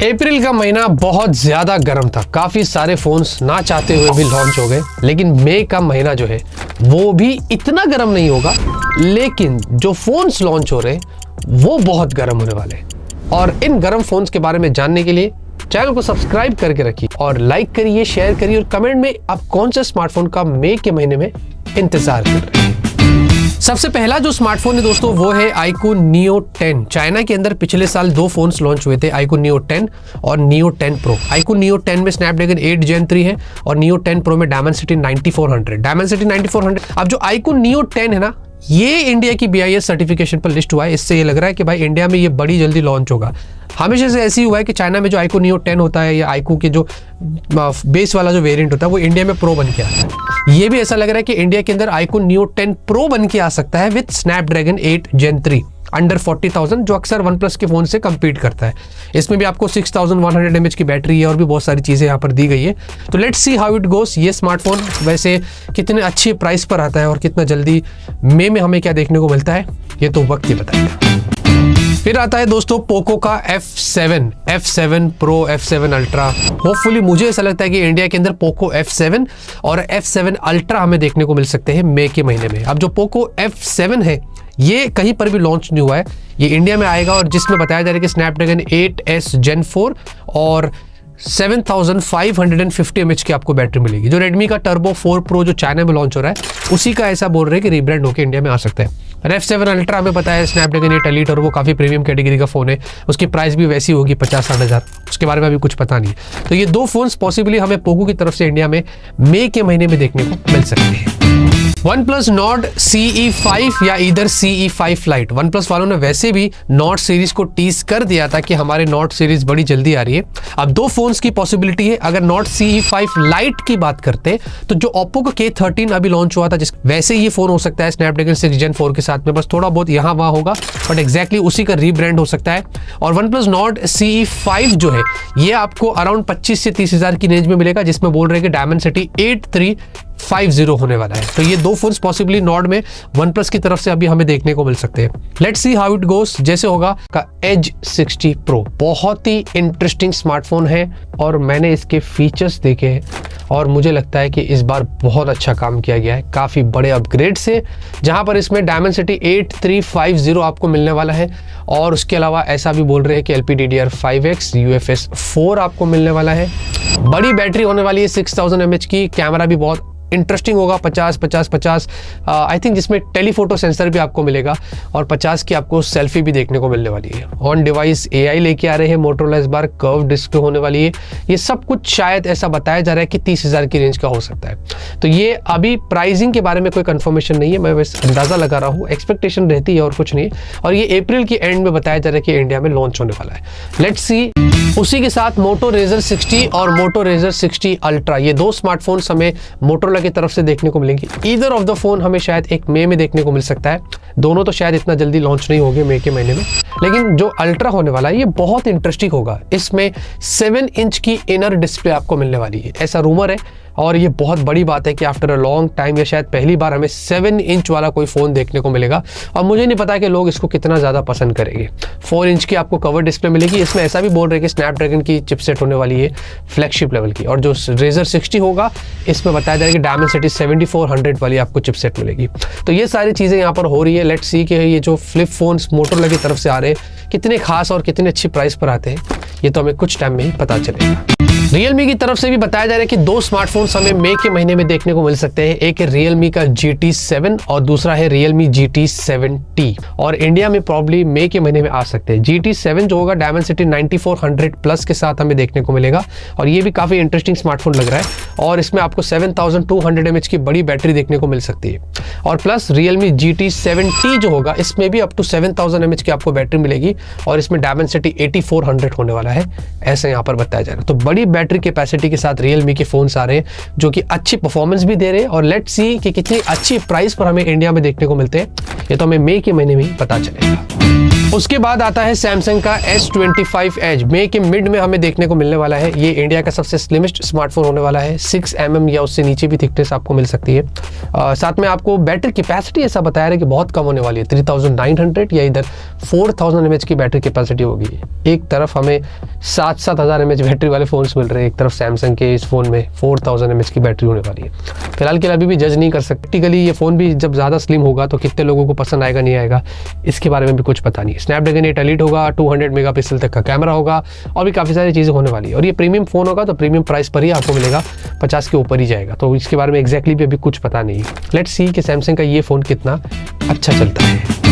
अप्रैल का महीना बहुत ज्यादा गर्म था, काफी सारे फोन्स ना चाहते हुए भी लॉन्च हो गए। लेकिन मई का महीना जो है वो भी इतना गर्म नहीं होगा, लेकिन जो फोन्स लॉन्च हो रहे वो बहुत गर्म होने वाले हैं। और इन गर्म फोन्स के बारे में जानने के लिए चैनल को सब्सक्राइब करके रखिए और लाइक करिए, शेयर करिए और कमेंट में आप कौन से स्मार्टफोन का मई के महीने में इंतजार कर रहे हैं। सबसे पहला जो स्मार्टफोन है दोस्तों वो है iQOO Neo 10। चाइना के अंदर पिछले साल दो फोन्स लॉन्च हुए थे, iQOO Neo 10 और Neo 10 Pro। iQOO Neo 10 में स्नैपड्रैगन 8 Gen 3 है और Neo 10 Pro में Dimensity 9400। अब जो iQOO Neo 10 है ना, ये इंडिया की BIS सर्टिफिकेशन पर लिस्ट हुआ है। इससे ये लग रहा है कि भाई इंडिया में ये बड़ी जल्दी लॉन्च होगा। हमेशा से ऐसे ही हुआ है कि चाइना में जो iQOO Neo 10 होता है या iQOO के जो बेस वाला जो वेरिएंट होता है वो इंडिया में प्रो बन के आता है। ये भी ऐसा लग रहा है कि इंडिया के अंदर iQOO Neo 10 Pro बन के आ सकता है विद स्नैपड्रैगन 8 Gen 3 अंडर 40,000, जो अक्सर OnePlus के फोन से compete करता है। इसमें भी आपको 6100 mAh की बैटरी है और भी बहुत सारी चीजें यहाँ पर दी गई है। तो let's see how it goes. ये स्मार्टफोन वैसे कितने अच्छी प्राइस पर आता है और कितना जल्दी मई में हमें क्या देखने को मिलता है, ये तो वक्त ही बताएगा। फिर आता है दोस्तों पोको का F7 Pro, F7 Ultra। Hopefully मुझे ऐसा लगता है कि इंडिया के अंदर पोको F7 और F7 Ultra हमें देखने को मिल सकते हैं मई के महीने में। अब जो पोको F7 है ये कहीं पर भी लॉन्च नहीं हुआ है, ये इंडिया में आएगा और जिसमें बताया जा रहा है कि स्नैपड्रैगन 8S Gen 4 और 7550 mAh की आपको बैटरी मिलेगी। जो रेडमी का टर्बो 4 Pro जो चाइना में लॉन्च हो रहा है उसी का ऐसा बोल रहे हैं कि रीब्रांड होकर इंडिया में आ सकता है। और F7 Ultra हमें पता है स्नैपड्रैगन 8 Elite और वो काफ़ी प्रीमियम कैटेगरी का फ़ोन है, उसकी प्राइस भी वैसी होगी 50-60 हज़ार, उसके बारे में अभी कुछ पता नहीं। तो ये दो फोन्स पॉसिबली हमें पोको की तरफ से इंडिया में मई के महीने में देखने को मिल सकते हैं। OnePlus Nord CE5 या इधर CE5 Lite। OnePlus वालों ने वैसे भी Nord सीरीज को टीज कर दिया था कि हमारे Nord सीरीज बड़ी जल्दी आ रही है। अब दो फोन्स की पॉसिबिलिटी है। अगर Nord CE5 Lite की बात करते तो जो Oppo का K13 अभी लॉन्च हुआ था, जिस वैसे ये फोन हो सकता है स्नैपड्रैगन 6 Gen 4 के साथ में, बस थोड़ा बहुत यहाँ वहाँ होगा बट एग्जैक्टली उसी का रीब्रांड हो सकता है। और OnePlus Nord CE5 जो है ये आपको अराउंड 25 से 30 हज़ार की रेंज में मिलेगा, जिसमें बोल रहे हैं कि Dimensity 8350 होने वाला है। तो ये दो फोन्स पॉसिबली नॉर्ड में OnePlus की तरफ से अभी हमें देखने को मिल सकते हैं। Let's see how it goes. जैसे होगा का Edge 60 Pro बहुत ही इंटरेस्टिंग स्मार्टफोन है और मैंने इसके फीचर्स देखे हैं और मुझे लगता है कि इस बार बहुत अच्छा काम किया गया है, काफ़ी बड़े अपग्रेड से, जहां पर इसमें Dimensity 8350 आपको मिलने वाला है। और उसके अलावा ऐसा भी बोल रहे हैं कि LPDDR5X UFS 4 आपको मिलने वाला है। बड़ी बैटरी होने वाली है 6000 mAh की। कैमरा भी बहुत इंटरेस्टिंग होगा, 50 आई थिंक, जिसमें टेलीफोटो सेंसर भी आपको मिलेगा और 50 की आपको सेल्फी भी देखने को मिलने वाली है। ऑन डिवाइस AI लेके आ रहे हैं मोटोरोला, इस बार कर्व डिस्प्ले होने वाली है। ये सब कुछ शायद ऐसा बताया जा रहा है कि 30 हज़ार की रेंज का हो सकता है। तो ये अभी प्राइसिंग के बारे में कोई कंफर्मेशन नहीं है, मैं बस अंदाजा लगा रहा हूँ, एक्सपेक्टेशन रहती है और कुछ नहीं। और ये अप्रैल के एंड में बताया जा रहा है कि इंडिया में लॉन्च होने वाला है। Let's see. उसी के साथ Moto Razr 60 और Moto Razr 60 Ultra, ये दो स्मार्टफोन्स हमें मोटोरोला की तरफ से देखने को मिलेंगे। ईदर ऑफ द फोन हमें शायद एक मई में देखने को मिल सकता है। दोनों तो शायद इतना जल्दी लॉन्च नहीं होंगे मई के महीने में, लेकिन जो अल्ट्रा होने वाला है ये बहुत इंटरेस्टिंग होगा। इसमें 7 इंच की इनर डिस्प्ले आपको मिलने वाली है, ऐसा रूमर है। और ये बहुत बड़ी बात है कि आफ्टर अ लॉन्ग टाइम या शायद पहली बार हमें 7 इंच वाला कोई फ़ोन देखने को मिलेगा। और मुझे नहीं पता कि लोग इसको कितना ज़्यादा पसंद करेंगे। 4 इंच की आपको कवर डिस्प्ले मिलेगी। इसमें ऐसा भी बोल रहे हैं कि स्नैपड्रैगन की चिपसेट होने वाली है फ्लैगशिप लेवल की। और जो Razr 60 होगा इसमें बताया जा रहा है कि Dimensity 7400 वाली आपको चिपसेट मिलेगी। तो ये सारी चीज़ें यहाँ पर हो रही है। लेट्स सी कि ये जो फ्लिप फोन्स मोटोरोला की तरफ से आ रहे हैं कितने खास और कितने अच्छी प्राइस पर आते हैं, ये तो हमें कुछ टाइम में ही पता चलेगा। Realme की तरफ से भी बताया जा रहा है कि दो स्मार्टफोन्स हमें मई के महीने में देखने को मिल सकते हैं। एक है Realme का GT7 और दूसरा है Realme GT7T, और इंडिया में प्रॉब्ली मई के महीने में आ सकते हैं। GT7 जो होगा Dimensity 9400 प्लस के साथ हमें देखने को मिलेगा और ये भी काफ़ी इंटरेस्टिंग स्मार्टफोन लग रहा है। और इसमें आपको 7200 mAh की बड़ी बैटरी देखने को मिल सकती है। और प्लस Realme GT7T जो होगा इसमें भी अप टू 7000 mAh की आपको बैटरी मिलेगी और इसमें Dimensity 8400 होने वाला है, ऐसा यहाँ पर बताया जा रहा है। तो बड़ी बैटरी कैपेसिटी के साथ Realme के फोन्स आ रहे हैं जो कि अच्छी परफॉर्मेंस भी दे रहे हैं। और लेट्स सी कि कितनी अच्छी प्राइस पर हमें इंडिया में देखने को मिलते हैं, ये तो हमें मई के महीने में ही पता चलेगा। उसके बाद आता है सैमसंग का S25 Edge। मई के मिड में हमें देखने को मिलने वाला है। ये इंडिया का सबसे स्लिमेस्ट स्मार्टफोन होने वाला है। 6mm या उससे नीचे भी थिकनेस आपको मिल सकती है। साथ में आपको बैटरी कैपेसिटी ऐसा बताया है कि बहुत कम होने वाली है, 3900 या इधर 4000 mAh की बैटरी कैपेसिटी होगी। एक तरफ हमें 7,000 mAh बैटरी वाले फोन्स मिल रहे हैं, एक तरफ सैमसंग के इस फोन में 4000 mAh की बैटरी होने वाली है। फिलहाल के लिए अभी भी जज नहीं कर सकते। प्रैक्टिकली ये फोन भी जब ज़्यादा स्लिम होगा तो कितने लोगों को पसंद आएगा नहीं आएगा, इसके बारे में भी कुछ पता नहीं। स्नैपड्रैगन 8 एलीट होगा, 200 मेगापिक्सल तक का कैमरा होगा और भी काफ़ी सारी चीज़ें होने वाली है। और ये प्रीमियम फ़ोन होगा तो प्रीमियम प्राइस पर ही आपको मिलेगा, 50 के ऊपर ही जाएगा। तो इसके बारे में एग्जैक्टली भी अभी कुछ पता नहीं। लेट्स सी कि सैमसंग का ये फ़ोन कितना अच्छा चलता है।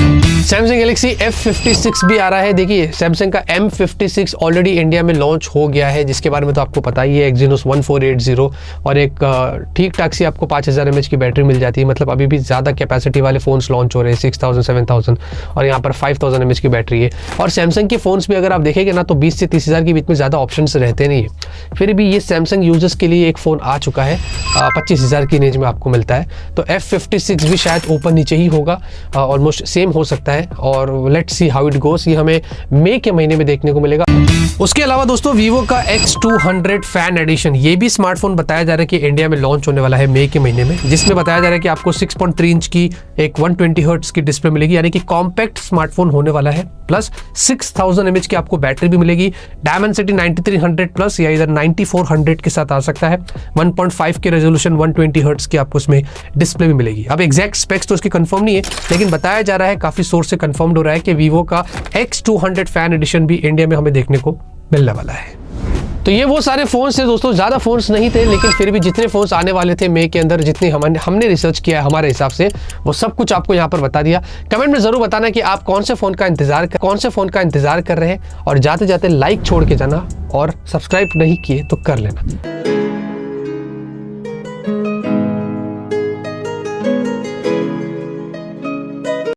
सैमसंग गैलेक्सी F56 भी आ रहा है। देखिए सैमसंग का M56 ऑलरेडी इंडिया में लॉन्च हो गया है, जिसके बारे में तो आपको पता ही है। Exynos 1480 और एक ठीक ठाक सी आपको 5000 mAh की बैटरी मिल जाती है। मतलब अभी भी ज़्यादा कैपेसिटी वाले फ़ोन्स लॉन्च हो रहे हैं, 6000 7000 और यहाँ पर 5000 mAh की बैटरी है। और सैमसंग के फ़ोन्स भी अगर आप देखेंगे ना तो 20 से 30,000 के बीच में ज़्यादा ऑप्शन रहते नहीं है। फिर भी ये सैमसंग यूजर्स के लिए एक फ़ोन आ चुका है, 25,000 की रेंज में आपको मिलता है। तो F56 भी शायद ऊपर नीचे ही होगा, ऑलमोस्ट सेम हो सकता है। और let's see how it goes, ये हमें मई के महीने में देखने को मिलेगा। उसके अलावा दोस्तों वीवो का X200 फैन एडिशन, ये भी स्मार्टफोन बताया जा रहा है कि इंडिया में लॉन्च होने वाला है मई के महीने में, जिसमें बताया जा रहा है कि आपको 6.3 इंच की एक 120 हर्ट्ज की डिस्प्ले मिलेगी, यानी कि कॉम्पैक्ट स्मार्टफोन होने वाला है। प्लस 6000 mAh की आपको बैटरी भी मिलेगी। डायमेंसिटी 9300 प्लस या इधर 9400 के साथ आ सकता है। 1.5 के रेजोल्यूशन 120 हर्ट्ज की आपको इसमें डिस्प्ले भी मिलेगी। अब एग्जैक्ट स्पेक्स तो इसकी कंफर्म नहीं है, लेकिन बताया जा रहा है, काफी सोर्स से कंफर्म्ड हो रहा है कि वीवो का X200 फैन एडिशन भी इंडिया में हमें देखने को मिलने वाला है। तो ये वो सारे फोन्स थे दोस्तों, ज़्यादा फोन्स नहीं थे, लेकिन फिर भी जितने फोन्स आने वाले थे मई के अंदर, जितने हमने रिसर्च किया है हमारे हिसाब से, वो सब कुछ आपको यहाँ पर बता दिया। कमेंट में ज़रूर बताना कि आप कौन से फ़ोन का इंतज़ार कर रहे हैं, और जाते जाते लाइक छोड़ के जाना, और सब्सक्राइब नहीं किए तो कर लेना।